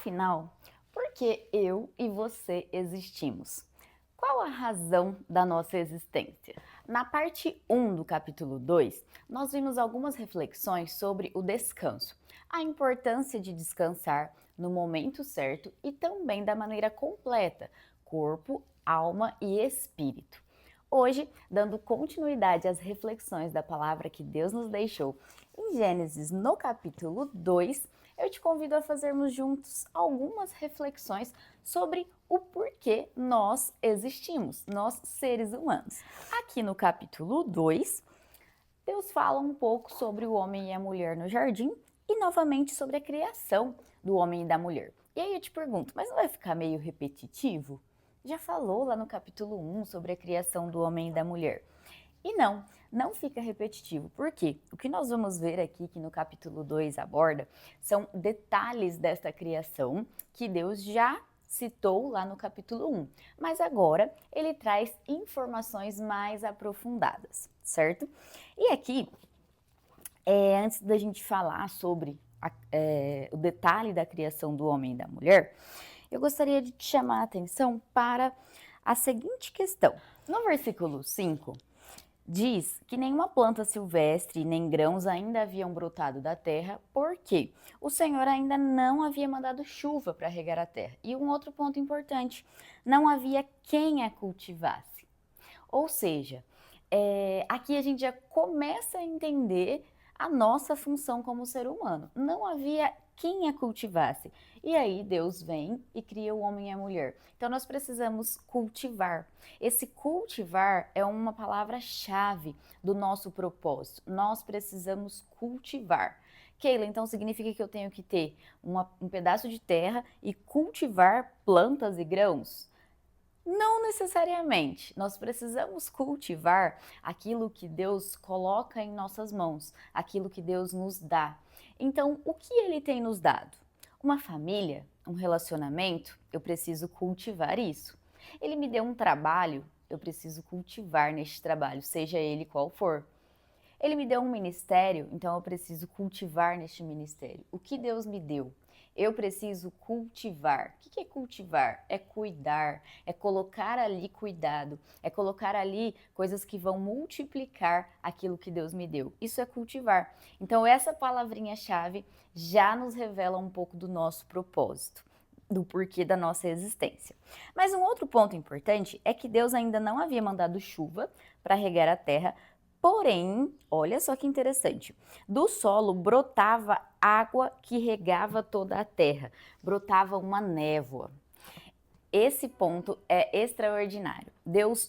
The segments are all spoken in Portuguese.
Afinal, por que eu e você existimos? Qual a razão da nossa existência? Na parte 1 do capítulo 2, nós vimos algumas reflexões sobre o descanso, a importância de descansar no momento certo e também da maneira completa, corpo, alma e espírito. Hoje, dando continuidade às reflexões da palavra que Deus nos deixou em Gênesis, no capítulo 2, eu te convido a fazermos juntos algumas reflexões sobre o porquê nós existimos, nós seres humanos. Aqui no capítulo 2, Deus fala um pouco sobre o homem e a mulher no jardim e novamente sobre a criação do homem e da mulher. E aí eu te pergunto, mas não vai ficar meio repetitivo? Já falou lá no capítulo 1 sobre a criação do homem e da mulher. E não fica repetitivo. Por quê? O que nós vamos ver aqui, que no capítulo 2 aborda, são detalhes desta criação que Deus já citou lá no capítulo 1. Mas agora ele traz informações mais aprofundadas, certo? E aqui, antes da gente falar sobre o detalhe da criação do homem e da mulher, eu gostaria de te chamar a atenção para a seguinte questão. No versículo 5, diz que nenhuma planta silvestre nem grãos ainda haviam brotado da terra, porque o Senhor ainda não havia mandado chuva para regar a terra. E um outro ponto importante, não havia quem a cultivasse. Ou seja, aqui a gente já começa a entender a nossa função como ser humano. Não havia quem a cultivasse. E aí Deus vem e cria o homem e a mulher. Então nós precisamos cultivar. Esse cultivar é uma palavra-chave do nosso propósito. Nós precisamos cultivar. Keila, então significa que eu tenho que ter um pedaço de terra e cultivar plantas e grãos? Não necessariamente. Nós precisamos cultivar aquilo que Deus coloca em nossas mãos, aquilo que Deus nos dá. Então, o que Ele tem nos dado? Uma família, um relacionamento, eu preciso cultivar isso. Ele me deu um trabalho, eu preciso cultivar neste trabalho, seja ele qual for. Ele me deu um ministério, então eu preciso cultivar neste ministério. O que Deus me deu? Eu preciso cultivar. O que é cultivar? É cuidar, é colocar ali cuidado, é colocar ali coisas que vão multiplicar aquilo que Deus me deu. Isso é cultivar. Então essa palavrinha-chave já nos revela um pouco do nosso propósito, do porquê da nossa existência. Mas um outro ponto importante é que Deus ainda não havia mandado chuva para regar a terra. Porém, olha só que interessante, do solo brotava água que regava toda a terra, brotava uma névoa. Esse ponto é extraordinário. Deus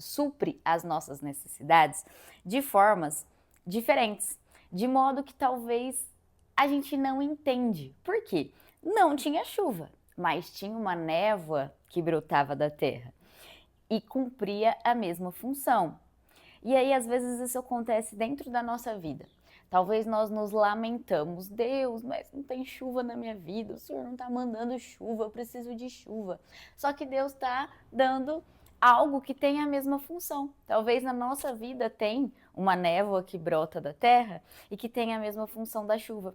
supre as nossas necessidades de formas diferentes, de modo que talvez a gente não entende. Por quê? Não tinha chuva, mas tinha uma névoa que brotava da terra e cumpria a mesma função. E aí, às vezes, isso acontece dentro da nossa vida. Talvez nós nos lamentamos, Deus, mas não tem chuva na minha vida, o Senhor não está mandando chuva, eu preciso de chuva. Só que Deus está dando algo que tem a mesma função. Talvez na nossa vida tem uma névoa que brota da terra e que tem a mesma função da chuva.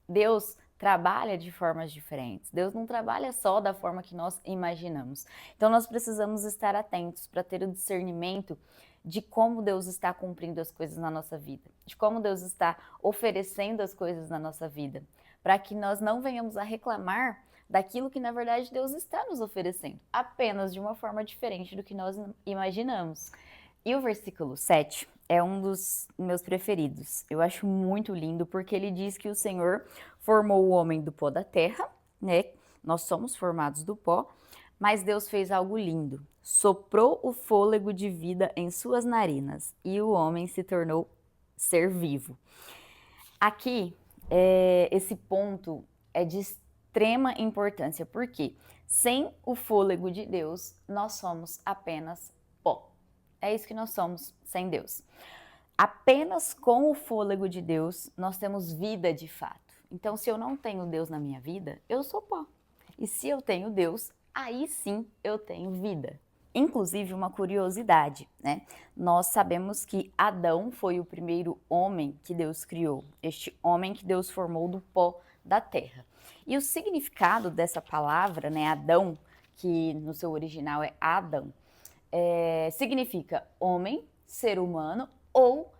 Deus trabalha de formas diferentes. Deus não trabalha só da forma que nós imaginamos. Então nós precisamos estar atentos para ter o discernimento de como Deus está cumprindo as coisas na nossa vida, de como Deus está oferecendo as coisas na nossa vida, para que nós não venhamos a reclamar daquilo que na verdade Deus está nos oferecendo, apenas de uma forma diferente do que nós imaginamos. E o versículo 7 é um dos meus preferidos. Eu acho muito lindo porque ele diz que o Senhor formou o homem do pó da terra, né? Nós somos formados do pó, mas Deus fez algo lindo. Soprou o fôlego de vida em suas narinas e o homem se tornou ser vivo. Aqui, esse ponto é de extrema importância, porque sem o fôlego de Deus, nós somos apenas pó. É isso que nós somos sem Deus. Apenas com o fôlego de Deus nós temos vida de fato. Então, se eu não tenho Deus na minha vida, eu sou pó. E se eu tenho Deus, aí sim eu tenho vida. Inclusive, uma curiosidade, né? Nós sabemos que Adão foi o primeiro homem que Deus criou, este homem que Deus formou do pó da terra. E o significado dessa palavra, né, Adão, que no seu original é Adam, significa homem, ser humano ou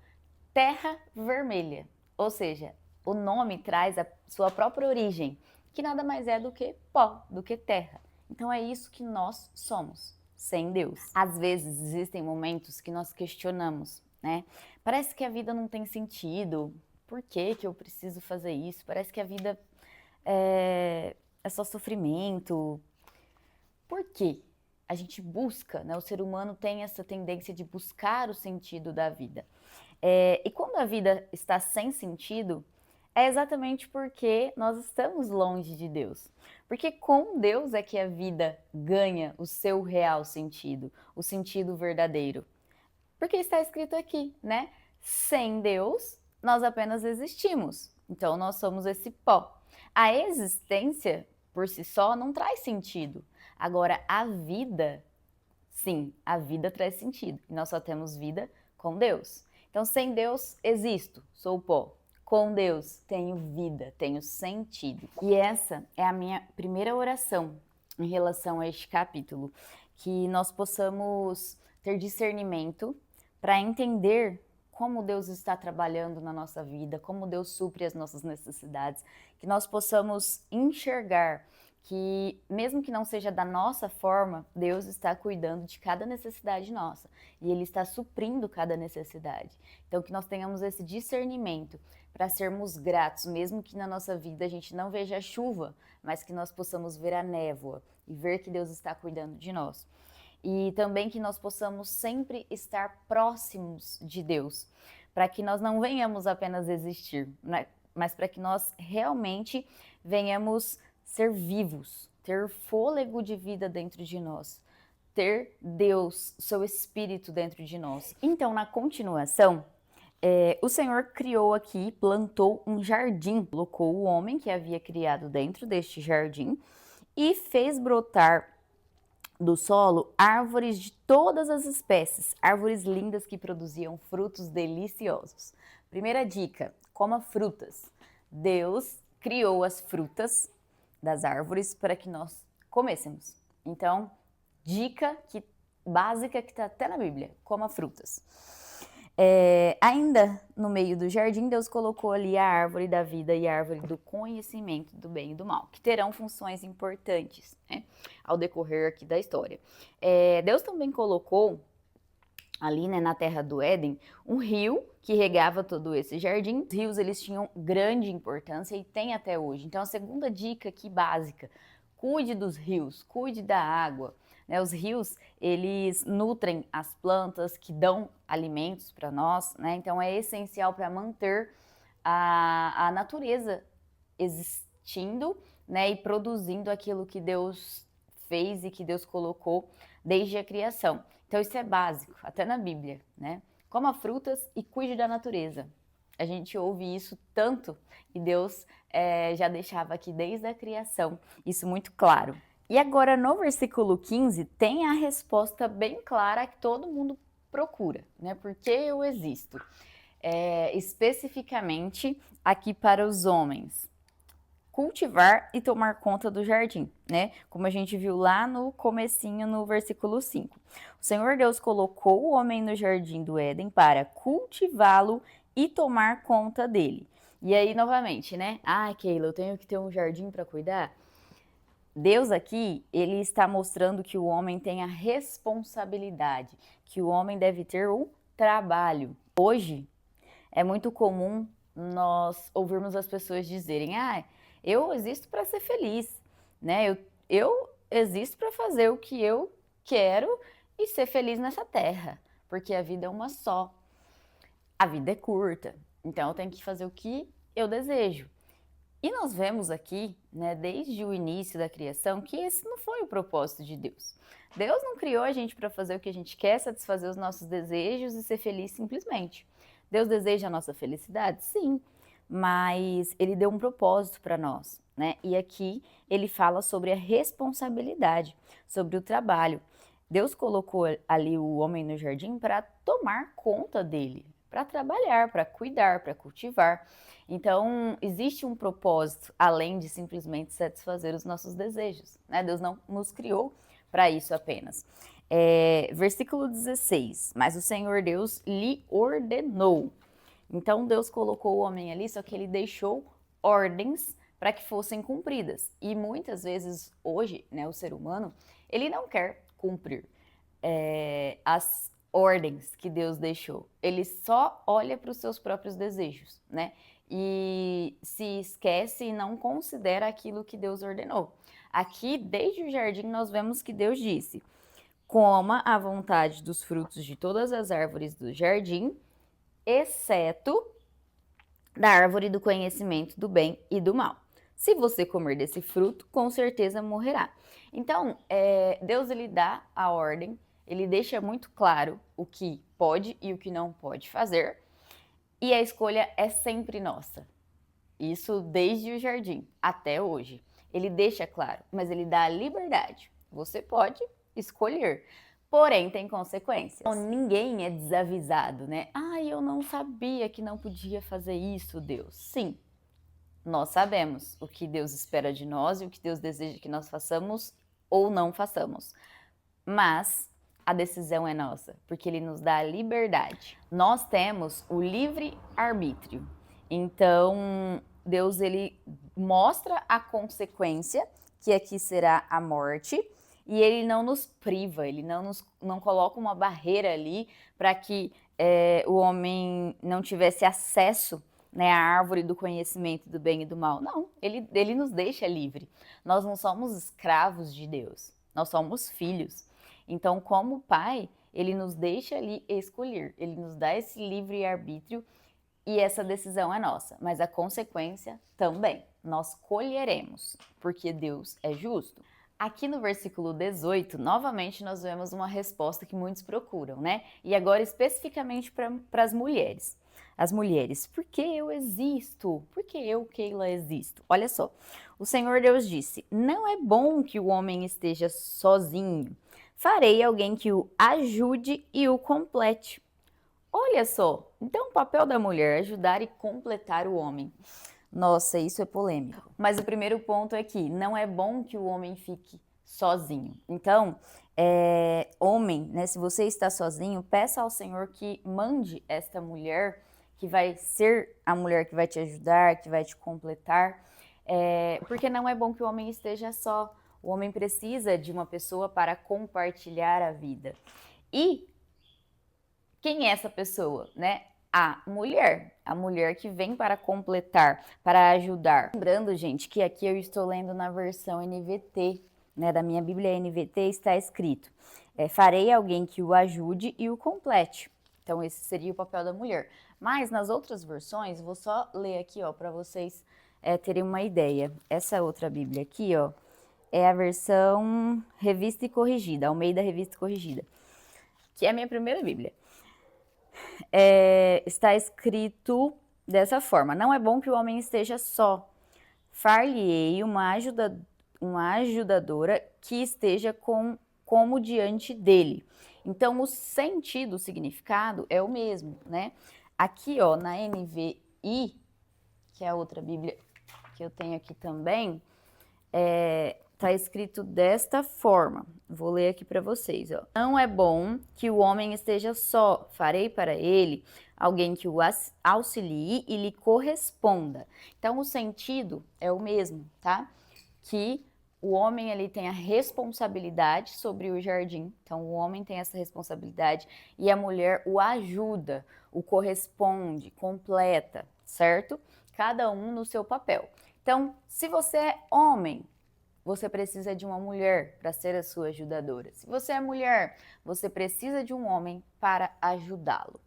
terra vermelha. Ou seja, o nome traz a sua própria origem, que nada mais é do que pó, do que terra. Então é isso que nós somos, sem Deus. Às vezes existem momentos que nós questionamos, né? Parece que a vida não tem sentido. Por que que eu preciso fazer isso? Parece que a vida é só sofrimento. Por quê? A gente busca, né? O ser humano tem essa tendência de buscar o sentido da vida. E quando a vida está sem sentido, é exatamente porque nós estamos longe de Deus. Porque com Deus é que a vida ganha o seu real sentido, o sentido verdadeiro. Porque está escrito aqui, né? Sem Deus, nós apenas existimos. Então, nós somos esse pó. A existência, por si só, não traz sentido. Agora, a vida, sim, a vida traz sentido. E nós só temos vida com Deus. Então, sem Deus, existo, sou pó. Com Deus, tenho vida, tenho sentido. E essa é a minha primeira oração em relação a este capítulo. Que nós possamos ter discernimento para entender como Deus está trabalhando na nossa vida, como Deus supre as nossas necessidades, que nós possamos enxergar que, mesmo que não seja da nossa forma, Deus está cuidando de cada necessidade nossa e Ele está suprindo cada necessidade. Então, que nós tenhamos esse discernimento para sermos gratos, mesmo que na nossa vida a gente não veja a chuva, mas que nós possamos ver a névoa e ver que Deus está cuidando de nós. E também que nós possamos sempre estar próximos de Deus, para que nós não venhamos apenas existir, né? Mas para que nós realmente venhamos ser vivos, ter fôlego de vida dentro de nós, ter Deus, seu Espírito dentro de nós. Então, na continuação, o Senhor criou aqui, plantou um jardim, colocou o homem que havia criado dentro deste jardim e fez brotar do solo árvores de todas as espécies, árvores lindas que produziam frutos deliciosos. Primeira dica: coma frutas. Deus criou as frutas das árvores para que nós comêssemos. Então, dica básica que está até na Bíblia: coma frutas. Ainda no meio do jardim, Deus colocou ali a árvore da vida e a árvore do conhecimento do bem e do mal, que terão funções importantes, né, ao decorrer aqui da história. Deus também colocou ali, né, na terra do Éden, um rio que regava todo esse jardim. Os rios, eles tinham grande importância e tem até hoje. Então, a segunda dica aqui básica: cuide dos rios, cuide da água. Né, os rios, eles nutrem as plantas que dão alimentos para nós, né? Então é essencial para manter a natureza existindo, né, e produzindo aquilo que Deus fez e que Deus colocou desde a criação. Então isso é básico, até na Bíblia, né? Coma frutas e cuide da natureza. A gente ouve isso tanto e Deus já deixava aqui desde a criação isso muito claro. E agora no versículo 15 tem a resposta bem clara que todo mundo procura, né? Por que eu existo? Especificamente aqui para os homens: cultivar e tomar conta do jardim, né? Como a gente viu lá no comecinho, no versículo 5. O Senhor Deus colocou o homem no jardim do Éden para cultivá-lo e tomar conta dele. E aí, novamente, né? Keila, eu tenho que ter um jardim para cuidar? Deus aqui, ele está mostrando que o homem tem a responsabilidade, que o homem deve ter o trabalho. Hoje, é muito comum nós ouvirmos as pessoas dizerem: eu existo para ser feliz, né? Eu existo para fazer o que eu quero e ser feliz nessa terra, porque a vida é uma só. A vida é curta, então eu tenho que fazer o que eu desejo. E nós vemos aqui, né, desde o início da criação, que esse não foi o propósito de Deus. Deus não criou a gente para fazer o que a gente quer, satisfazer os nossos desejos e ser feliz simplesmente. Deus deseja a nossa felicidade? Sim, mas Ele deu um propósito para nós, né? E aqui Ele fala sobre a responsabilidade, sobre o trabalho. Deus colocou ali o homem no jardim para tomar conta dele, para trabalhar, para cuidar, para cultivar. Então, existe um propósito além de simplesmente satisfazer os nossos desejos, né? Deus não nos criou para isso apenas. Versículo 16, mas o Senhor Deus lhe ordenou. Então, Deus colocou o homem ali, só que ele deixou ordens para que fossem cumpridas. E muitas vezes, hoje, né, o ser humano, ele não quer cumprir as ordens que Deus deixou. Ele só olha para os seus próprios desejos, né? E se esquece e não considera aquilo que Deus ordenou. Aqui, desde o jardim, nós vemos que Deus disse: coma à vontade dos frutos de todas as árvores do jardim, exceto da árvore do conhecimento do bem e do mal. Se você comer desse fruto, com certeza morrerá. Então, Deus ele dá a ordem, ele deixa muito claro o que pode e o que não pode fazer, e a escolha é sempre nossa. Isso desde o jardim até hoje. Ele deixa claro, mas ele dá a liberdade. Você pode escolher, porém tem consequências. Então, ninguém é desavisado, né? Eu não sabia que não podia fazer isso, Deus. Sim, nós sabemos o que Deus espera de nós e o que Deus deseja que nós façamos ou não façamos. Mas a decisão é nossa, porque Ele nos dá a liberdade. Nós temos o livre-arbítrio. Então, Deus ele mostra a consequência, que aqui será a morte, e Ele não nos priva, Ele não coloca uma barreira ali para que o homem não tivesse acesso, né, à árvore do conhecimento do bem e do mal. Não, ele nos deixa livre. Nós não somos escravos de Deus, nós somos filhos. Então, como pai, ele nos deixa ali escolher, ele nos dá esse livre-arbítrio e essa decisão é nossa, mas a consequência também. Nós colheremos, porque Deus é justo. Aqui no versículo 18, novamente nós vemos uma resposta que muitos procuram, né? E agora especificamente para as mulheres. As mulheres, por que eu existo? Por que eu, Keila, existo? Olha só, o Senhor Deus disse: não é bom que o homem esteja sozinho. Farei alguém que o ajude e o complete. Olha só, então o papel da mulher é ajudar e completar o homem. Nossa, isso é polêmico. Mas o primeiro ponto é que não é bom que o homem fique sozinho. Então, homem, né, se você está sozinho, peça ao Senhor que mande esta mulher, que vai ser a mulher que vai te ajudar, que vai te completar, porque não é bom que o homem esteja só. O homem precisa de uma pessoa para compartilhar a vida. E quem é essa pessoa, né? A mulher que vem para completar, para ajudar. Lembrando, gente, que aqui eu estou lendo na versão NVT, né, da minha Bíblia NVT, está escrito: farei alguém que o ajude e o complete. Então, esse seria o papel da mulher. Mas nas outras versões, vou só ler aqui, ó, para vocês terem uma ideia. Essa outra Bíblia aqui, ó, é a versão Revista e Corrigida, Almeida Revista e Corrigida, que é a minha primeira Bíblia. Está escrito dessa forma: não é bom que o homem esteja só. Far-lhe-ei uma ajudadora que esteja como diante dele. Então, o sentido, o significado é o mesmo, né? Aqui, ó, na NVI, que é a outra Bíblia que eu tenho aqui também, tá escrito desta forma. Vou ler aqui para vocês, ó. Não é bom que o homem esteja só. Farei para ele alguém que o auxilie e lhe corresponda. Então, o sentido é o mesmo, tá? Que o homem ele tem a responsabilidade sobre o jardim. Então, o homem tem essa responsabilidade e a mulher o ajuda, o corresponde, completa, certo? Cada um no seu papel. Então, se você é homem, você precisa de uma mulher para ser a sua ajudadora. Se você é mulher, você precisa de um homem para ajudá-lo.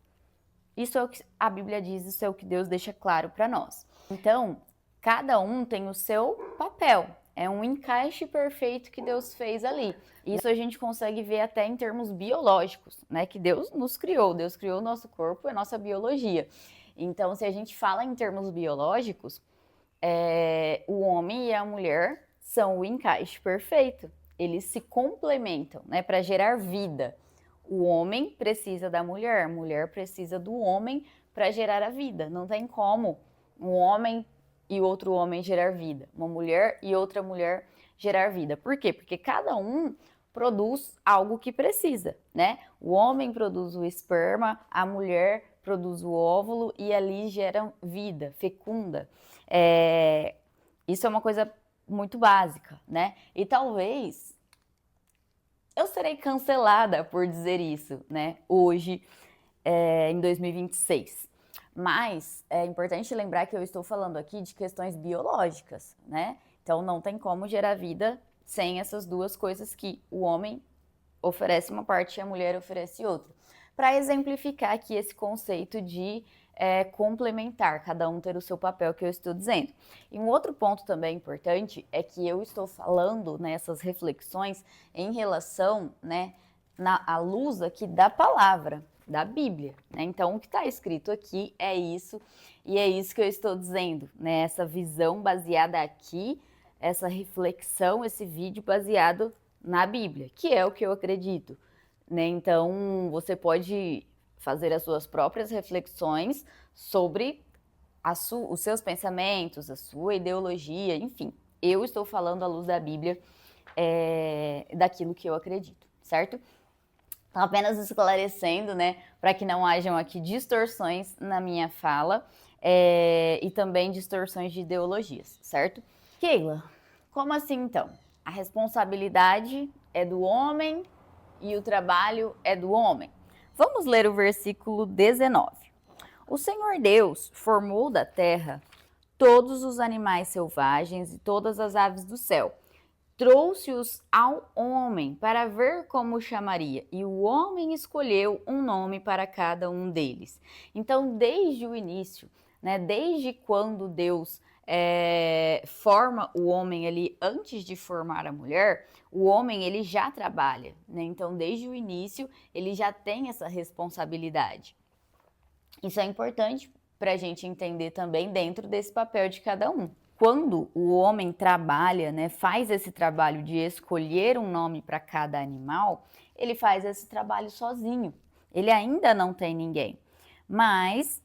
Isso é o que a Bíblia diz, isso é o que Deus deixa claro para nós. Então, cada um tem o seu papel. É um encaixe perfeito que Deus fez ali. Isso a gente consegue ver até em termos biológicos, né? Que Deus nos criou, Deus criou o nosso corpo e a nossa biologia. Então, se a gente fala em termos biológicos, o homem e a mulher são o encaixe perfeito. Eles se complementam, né, para gerar vida. O homem precisa da mulher, a mulher precisa do homem para gerar a vida. Não tem como um homem e outro homem gerar vida, uma mulher e outra mulher gerar vida. Por quê? Porque cada um produz algo que precisa, né? O homem produz o esperma, a mulher produz o óvulo e ali gera vida, fecunda. Isso é uma coisa muito básica, né? E talvez eu serei cancelada por dizer isso, né? Hoje, em 2026. Mas é importante lembrar que eu estou falando aqui de questões biológicas, né? Então não tem como gerar vida sem essas duas coisas que o homem oferece uma parte e a mulher oferece outra. Para exemplificar aqui esse conceito de complementar, cada um ter o seu papel que eu estou dizendo. E um outro ponto também importante é que eu estou falando nessas reflexões em relação, né, à luz aqui da palavra, da Bíblia, né? Então, o que está escrito aqui é isso, e é isso que eu estou dizendo, né? Essa visão baseada aqui, essa reflexão, esse vídeo baseado na Bíblia, que é o que eu acredito, né? Então, você pode fazer as suas próprias reflexões sobre os seus pensamentos, a sua ideologia, enfim. Eu estou falando à luz da Bíblia, daquilo que eu acredito, certo? Então, apenas esclarecendo, né, para que não hajam aqui distorções na minha fala e também distorções de ideologias, certo? Keila, como assim então? A responsabilidade é do homem e o trabalho é do homem. Vamos ler o versículo 19. O Senhor Deus formou da terra todos os animais selvagens e todas as aves do céu. Trouxe-os ao homem para ver como o chamaria, e o homem escolheu um nome para cada um deles. Então, desde o início, né, desde quando Deus forma o homem ali, antes de formar a mulher, o homem ele já trabalha, né? Então, desde o início, ele já tem essa responsabilidade. Isso é importante para a gente entender também dentro desse papel de cada um. Quando o homem trabalha, né, faz esse trabalho de escolher um nome para cada animal, ele faz esse trabalho sozinho. Ele ainda não tem ninguém. Mas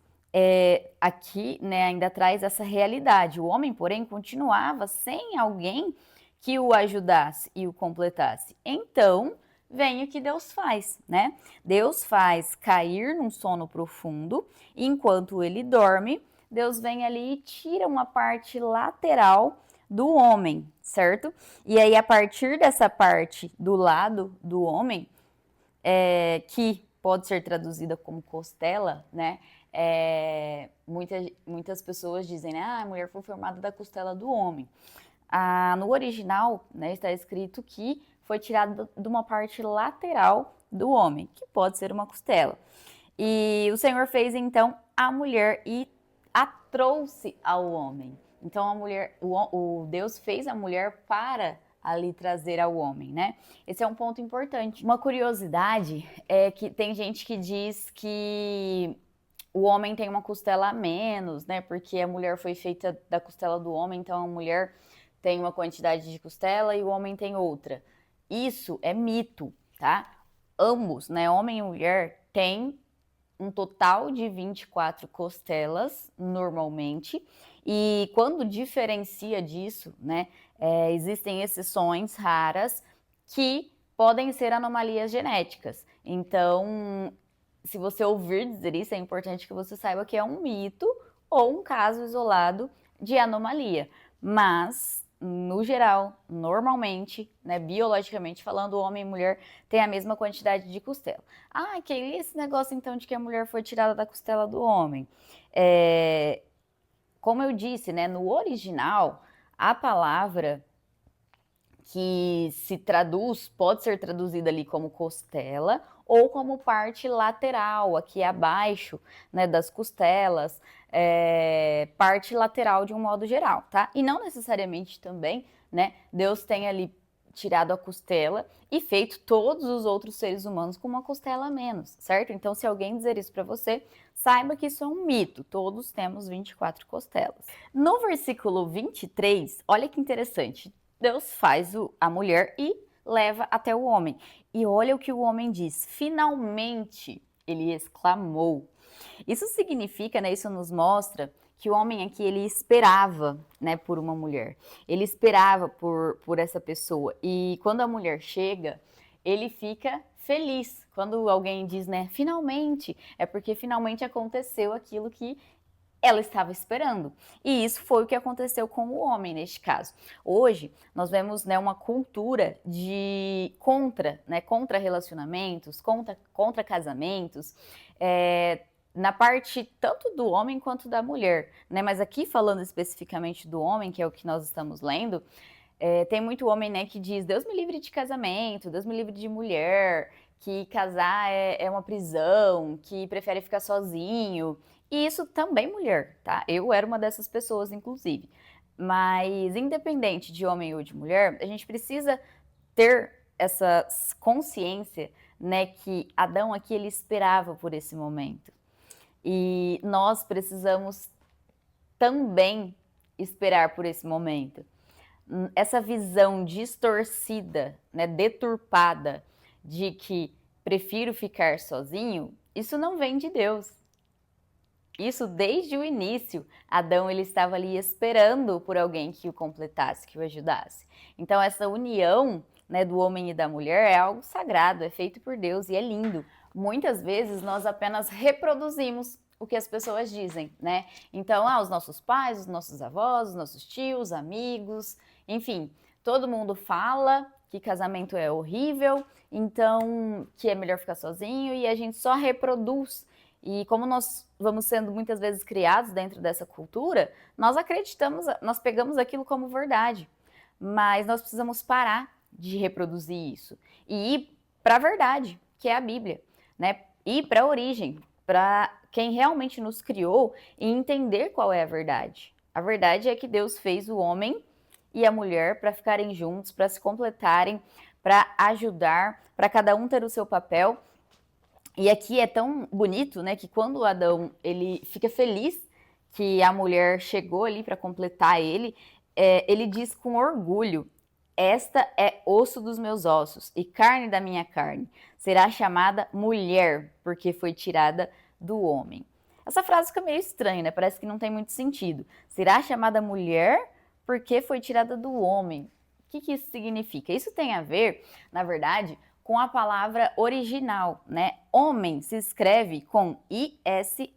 aqui, né, ainda traz essa realidade. O homem, porém, continuava sem alguém que o ajudasse e o completasse. Então, vem o que Deus faz, né? Deus faz cair num sono profundo, e enquanto ele dorme, Deus vem ali e tira uma parte lateral do homem, certo? E aí, a partir dessa parte do lado do homem, que pode ser traduzida como costela, né? Muitas pessoas dizem, né? A mulher foi formada da costela do homem. No original, né, está escrito que foi tirado de uma parte lateral do homem, que pode ser uma costela. E o Senhor fez então a mulher e a trouxe ao homem. Então a mulher, o Deus fez a mulher para ali trazer ao homem, né? Esse é um ponto importante. Uma curiosidade é que tem gente que diz que o homem tem uma costela a menos, né? Porque a mulher foi feita da costela do homem, então a mulher tem uma quantidade de costela e o homem tem outra. Isso é mito, tá? Ambos, né, homem e mulher, têm um total de 24 costelas, normalmente, e quando diferencia disso, né, existem exceções raras que podem ser anomalias genéticas. Então, se você ouvir dizer isso, é importante que você saiba que é um mito ou um caso isolado de anomalia. Mas, no geral, normalmente, né, biologicamente falando, homem e mulher têm a mesma quantidade de costela. Que esse negócio então de que a mulher foi tirada da costela do homem. Como eu disse, né, no original, a palavra que se traduz, pode ser traduzida ali como costela ou como parte lateral, aqui abaixo, né, das costelas, parte lateral de um modo geral, tá? E não necessariamente também, né, Deus tem ali tirado a costela e feito todos os outros seres humanos com uma costela a menos, certo? Então, se alguém dizer isso para você, saiba que isso é um mito, todos temos 24 costelas. No versículo 23, olha que interessante, Deus faz a mulher e leva até o homem. E olha o que o homem diz: finalmente, ele exclamou. Isso significa, né, isso nos mostra que o homem aqui, ele esperava, né, por uma mulher. Ele esperava por essa pessoa. E quando a mulher chega, ele fica feliz. Quando alguém diz, né, finalmente, é porque finalmente aconteceu aquilo que ela estava esperando. E isso foi o que aconteceu com o homem neste caso. Hoje, nós vemos, né, uma cultura de contra relacionamentos, contra casamentos, na parte tanto do homem quanto da mulher, né? Mas aqui falando especificamente do homem, que é o que nós estamos lendo, tem muito homem, né, que diz: Deus me livre de casamento, Deus me livre de mulher, que casar é uma prisão, que prefere ficar sozinho. E isso também mulher, tá? Eu era uma dessas pessoas, inclusive. Mas independente de homem ou de mulher, a gente precisa ter essa consciência, né, que Adão aqui ele esperava por esse momento. E nós precisamos também esperar por esse momento. Essa visão distorcida, né, deturpada, de que prefiro ficar sozinho, isso não vem de Deus. Isso desde o início, Adão ele estava ali esperando por alguém que o completasse, que o ajudasse. Então essa união, né, do homem e da mulher é algo sagrado, é feito por Deus e é lindo. Muitas vezes nós apenas reproduzimos o que as pessoas dizem, né? Então, os nossos pais, os nossos avós, os nossos tios, amigos, enfim, todo mundo fala que casamento é horrível, então que é melhor ficar sozinho e a gente só reproduz. E como nós vamos sendo muitas vezes criados dentro dessa cultura, nós acreditamos, nós pegamos aquilo como verdade. Mas nós precisamos parar de reproduzir isso e ir para a verdade, que é a Bíblia, né? Ir para a origem, para quem realmente nos criou e entender qual é a verdade. A verdade é que Deus fez o homem e a mulher para ficarem juntos, para se completarem, para ajudar, para cada um ter o seu papel. E aqui é tão bonito, né, que quando Adão ele fica feliz que a mulher chegou ali para completar ele, ele diz com orgulho: esta é osso dos meus ossos e carne da minha carne. Será chamada mulher, porque foi tirada do homem. Essa frase fica meio estranha, né? Parece que não tem muito sentido. Será chamada mulher porque foi tirada do homem. O que isso significa? Isso tem a ver, na verdade, com a palavra original, né? Homem se escreve com I-S-H.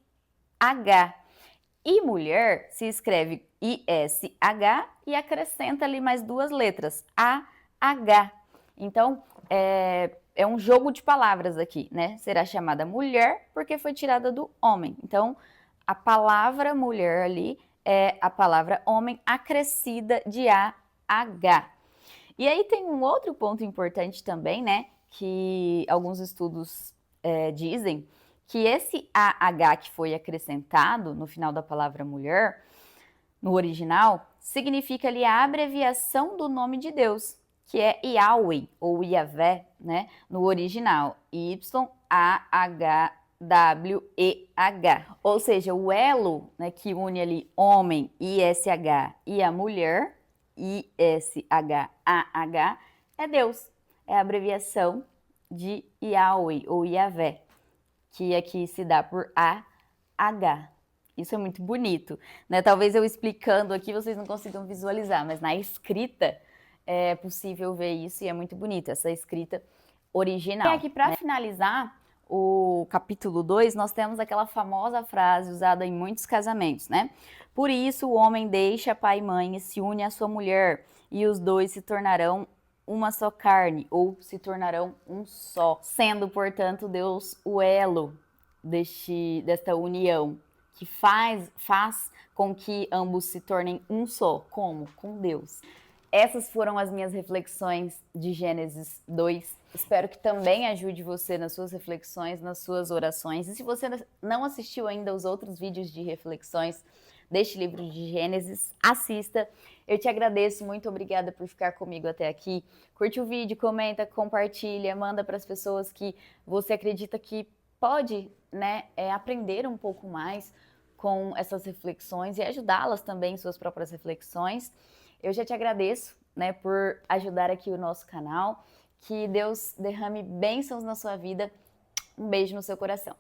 E mulher se escreve I-S-H e acrescenta ali mais duas letras, A-H. Então, é um jogo de palavras aqui, né? Será chamada mulher porque foi tirada do homem. Então, a palavra mulher ali é a palavra homem acrescida de A-H. E aí tem um outro ponto importante também, né? Que alguns estudos dizem que esse AH que foi acrescentado no final da palavra mulher, no original, significa ali a abreviação do nome de Deus, que é Yahweh ou Yahvé, né? No original, Y-A-H-W-E-H. Ou seja, o elo, né, que une ali homem, I-S-H, e a mulher, I-S-H-A-H, é Deus. É a abreviação de Yahweh ou Yahvé, que aqui se dá por A-H. Isso é muito bonito, né? Talvez eu explicando aqui vocês não consigam visualizar, mas na escrita é possível ver isso e é muito bonito, essa escrita original. E aqui para finalizar o capítulo 2, nós temos aquela famosa frase usada em muitos casamentos, né? Por isso o homem deixa pai e mãe e se une à sua mulher, e os dois se tornarão uma só carne, ou se tornarão um só, sendo, portanto, Deus o elo desta união, que faz com que ambos se tornem um só. Como? Com Deus. Essas foram as minhas reflexões de Gênesis 2. Espero que também ajude você nas suas reflexões, nas suas orações. E se você não assistiu ainda os outros vídeos de reflexões deste livro de Gênesis, assista. Eu te agradeço, muito obrigada por ficar comigo até aqui. Curte o vídeo, comenta, compartilha, manda para as pessoas que você acredita que pode, né, aprender um pouco mais com essas reflexões e ajudá-las também em suas próprias reflexões. Eu já te agradeço, né, por ajudar aqui o nosso canal Que Deus derrame bênçãos na sua vida. Um beijo no seu coração.